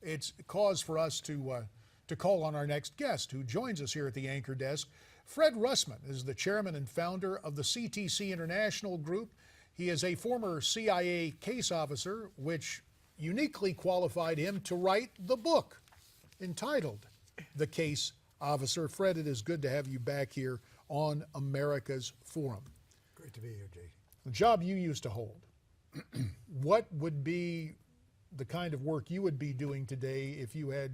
it's cause for us to call on our next guest who joins us here at the anchor desk. Fred Rustmann is the chairman and founder of the CTC International Group. He is a former CIA case officer, which uniquely qualified him to write the book entitled The Case Officer. Fred, it is good to have you back here on America's Forum. Great to be here, Jay. The job you used to hold, what would be the kind of work you would be doing today if you had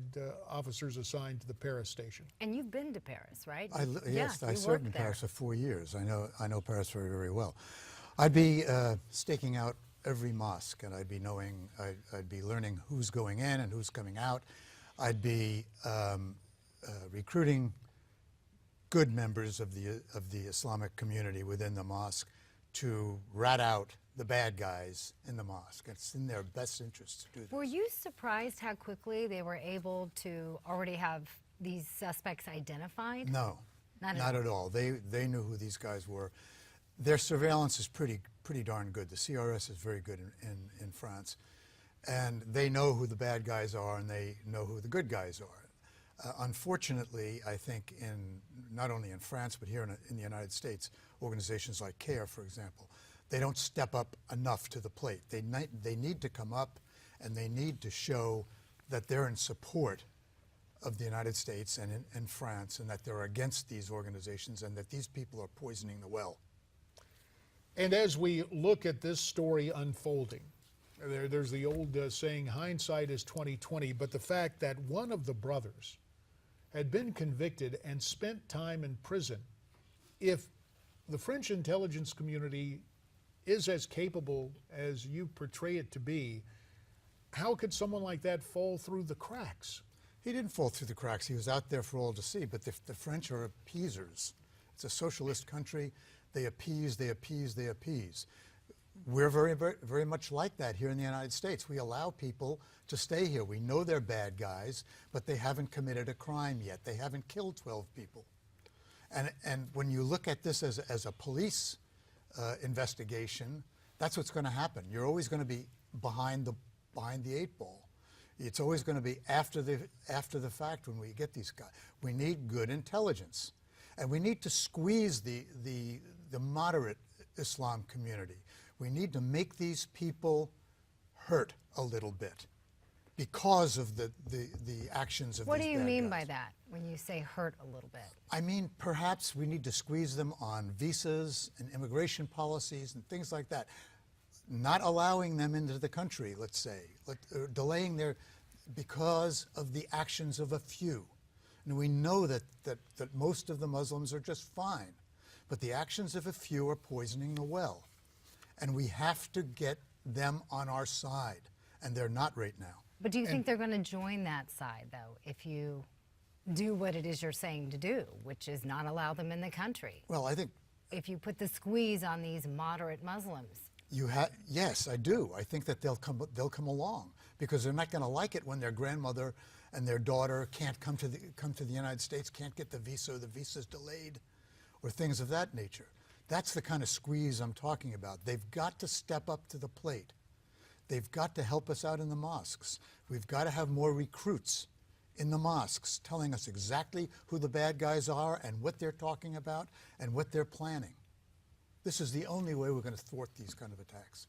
officers assigned to the Paris station? And you've been to Paris, right? Yes, I you served in there. Paris for 4 years. I know Paris very, very well. I'd be staking out every mosque, and I'd be learning who's going in and who's coming out. I'd be recruiting good members of the Islamic community within the mosque to rat out the bad guys in the mosque. It's in their best interest to do this. Were you surprised how quickly they were able to already have these suspects identified? No, not at all. They knew who these guys were. Their surveillance is pretty darn good. The CRS is very good in France, and they know who the bad guys are and they know who the good guys are. Unfortunately, I think not only in France but here in the United States, organizations like CARE, for example, they don't step up enough to the plate. They need to come up and they need to show that they're in support of the United States and France, and that they're against these organizations and that these people are poisoning the well. And as we look at this story unfolding, there's the old saying, hindsight is 20/20, but the fact that one of the brothers had been convicted and spent time in prison, if the French intelligence community is as capable as you portray it to be, how could someone like that fall through the cracks? He didn't fall through the cracks. He was out there for all to see, but the French are appeasers. It's a socialist country. They appease, they appease, they appease. We're very, very, very much like that here in the United States. We allow people to stay here. We know they're bad guys, but they haven't committed a crime yet. They haven't killed 12 people. And when you look at this as a police investigation, that's what's going to happen. You're always going to be behind the eight ball. It's always going to be after the fact when we get these guys. We need good intelligence, and we need to squeeze the moderate Islam community. We need to make these people hurt a little bit because of the actions of these bad guys. What do you mean by that when you say hurt a little bit? I mean, perhaps we need to squeeze them on visas and immigration policies and things like that. Not allowing them into the country, let's say, delaying because of the actions of a few. And we know that most of the Muslims are just fine, but the actions of a few are poisoning the well. And we have to get them on our side, and they're not right now. But do you think they're going to join that side, though, if you do what it is you're saying to do, which is not allow them in the country? Well, I think if you put the squeeze on these moderate Muslims. Yes, I do. I think that they'll come along, because they're not going to like it when their grandmother and their daughter can't come to the United States, can't get the visa's delayed, or things of that nature. That's the kind of squeeze I'm talking about. They've got to step up to the plate. They've got to help us out in the mosques. We've got to have more recruits in the mosques telling us exactly who the bad guys are and what they're talking about and what they're planning. This is the only way we're going to thwart these kind of attacks.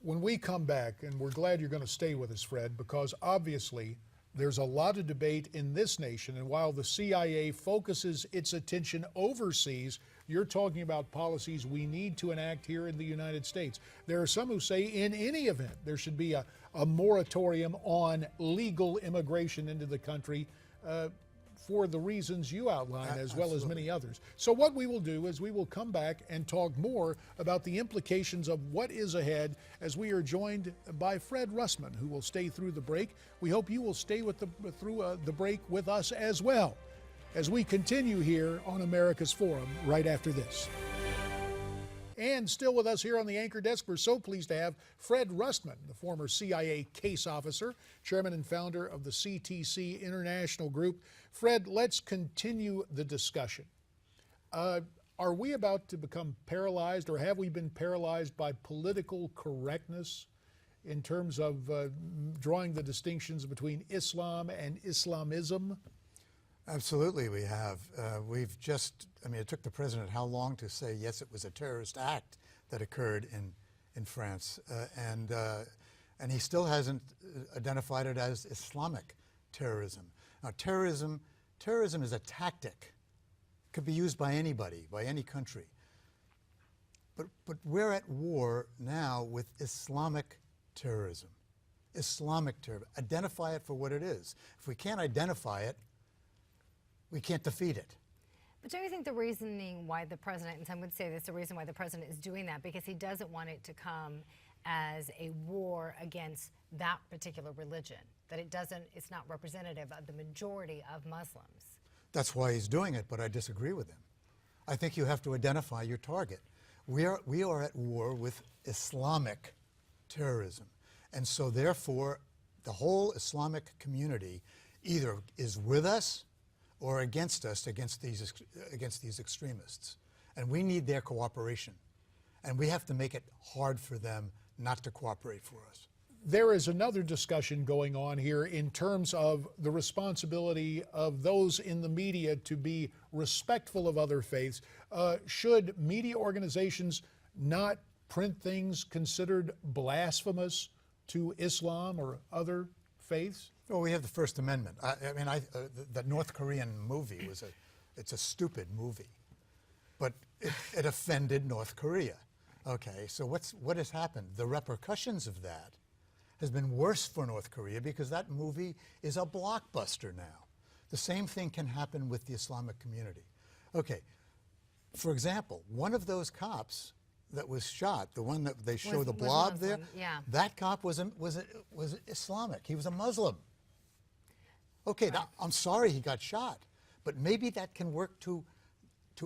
When we come back, and we're glad you're going to stay with us, Fred, because obviously there's a lot of debate in this nation, and while the CIA focuses its attention overseas, you're talking about policies we need to enact here in the United States. There are some who say in any event there should be a moratorium on legal immigration into the country for the reasons you outlined, as well as many others. So what we will do is we will come back and talk more about the implications of what is ahead as we are joined by Fred Rustmann, who will stay through the break. We hope you will stay through the break with us as well, as we continue here on America's Forum right after this. And still with us here on the anchor desk, we're so pleased to have Fred Rustmann, the former CIA case officer, chairman and founder of the CTC International Group. Fred, let's continue the discussion. Are we about to become paralyzed, or have we been paralyzed by political correctness in terms of drawing the distinctions between Islam and Islamism? Absolutely, we have. We've just, I mean, it took the president how long to say, yes, it was a terrorist act that occurred in France, and he still hasn't identified it as Islamic terrorism. Now, terrorism is a tactic. It could be used by anybody, by any country. But we're at war now with Islamic terrorism. Islamic terrorism. Identify it for what it is. If we can't identify it, we can't defeat it. But don't you think the reasoning why the president, and some would say that's the reason why the president is doing that, because he doesn't want it to come as a war against that particular religion, that it's not representative of the majority of Muslims? That's why he's doing it, but I disagree with him. I think you have to identify your target. We are at war with Islamic terrorism. And so therefore, the whole Islamic community either is with us or against us, against these extremists. And we need their cooperation. And we have to make it hard for them not to cooperate for us. There is another discussion going on here in terms of the responsibility of those in the media to be respectful of other faiths. Should media organizations not print things considered blasphemous to Islam or other faiths? Well, we have the First Amendment. The North Korean movie it's a stupid movie, but it offended North Korea. Okay, so what has happened? The repercussions of that has been worse for North Korea because that movie is a blockbuster now. The same thing can happen with the Islamic community. Okay, for example, one of those cops that was shot, the one that they show the blob there, yeah. that cop was Islamic. He was a Muslim. Okay, Right. now, I'm sorry he got shot, but maybe that can work to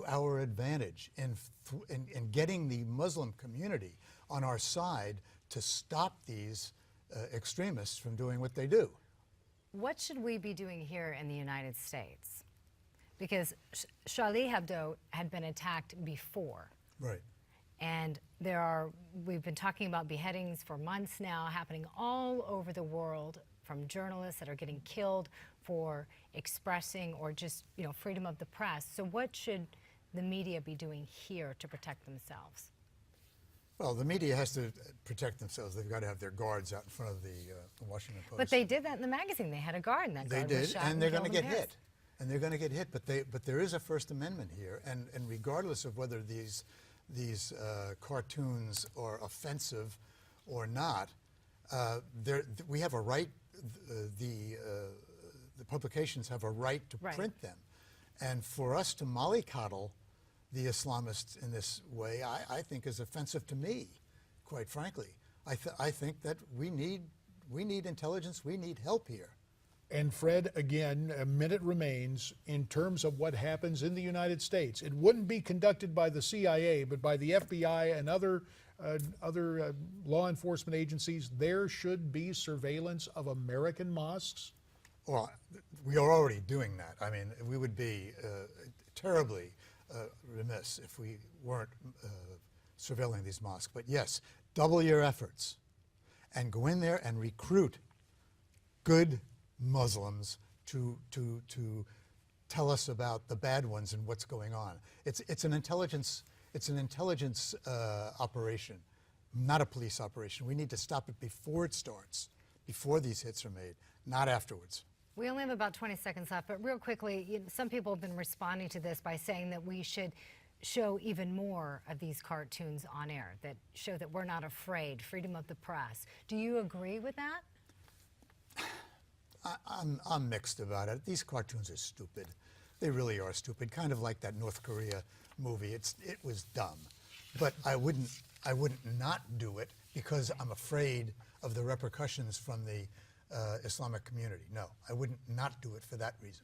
our advantage in getting the Muslim community on our side to stop these extremists from doing what they do. What should we be doing here in the United States? Because Charlie Hebdo had been attacked before. Right. And we've been talking about beheadings for months now, happening all over the world, from journalists that are getting killed for expressing or just, freedom of the press. So what should the media be doing here to protect themselves? Well, the media has to protect themselves. They've got to have their guards out in front of the Washington Post. But they did that in the magazine. They had a guard, and that guard was shot and they're going to killed get in Paris. hit. And they're going to get hit. But there is a First Amendment here, and regardless of whether these cartoons are offensive or not, we have a right. The publications have a right to print them, and for us to mollycoddle the Islamists in this way, I think is offensive to me, quite frankly. I think that we need intelligence. We need help here. And Fred, again, a minute remains in terms of what happens in the United States. It wouldn't be conducted by the CIA, but by the FBI and other law enforcement agencies. There should be surveillance of American mosques. Well, we are already doing that. I mean, we would be terribly remiss if we weren't surveilling these mosques. But yes, double your efforts and go in there and recruit good Muslims to tell us about the bad ones and what's going on. It's an intelligence operation, not a police operation. We need to stop it before it starts, before these hits are made, not afterwards. We only have about 20 seconds left, but real quickly, some people have been responding to this by saying that we should show even more of these cartoons on air, that show that we're not afraid, freedom of the press. Do you agree with that? I'm mixed about it. These cartoons are stupid. They really are stupid, kind of like that North Korea movie. It was dumb. But I wouldn't not do it because I'm afraid of the repercussions from the Islamic community. No, I wouldn't not do it for that reason.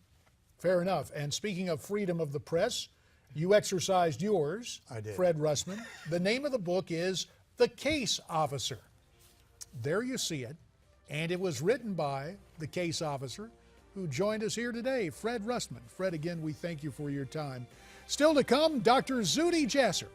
Fair enough. And speaking of freedom of the press, you exercised yours, I did. Fred Rustmann. The name of the book is The Case Officer. There you see it. And it was written by the case officer who joined us here today, Fred Rustmann. Fred, again, we thank you for your time. Still to come, Dr. Zuhdi Jasser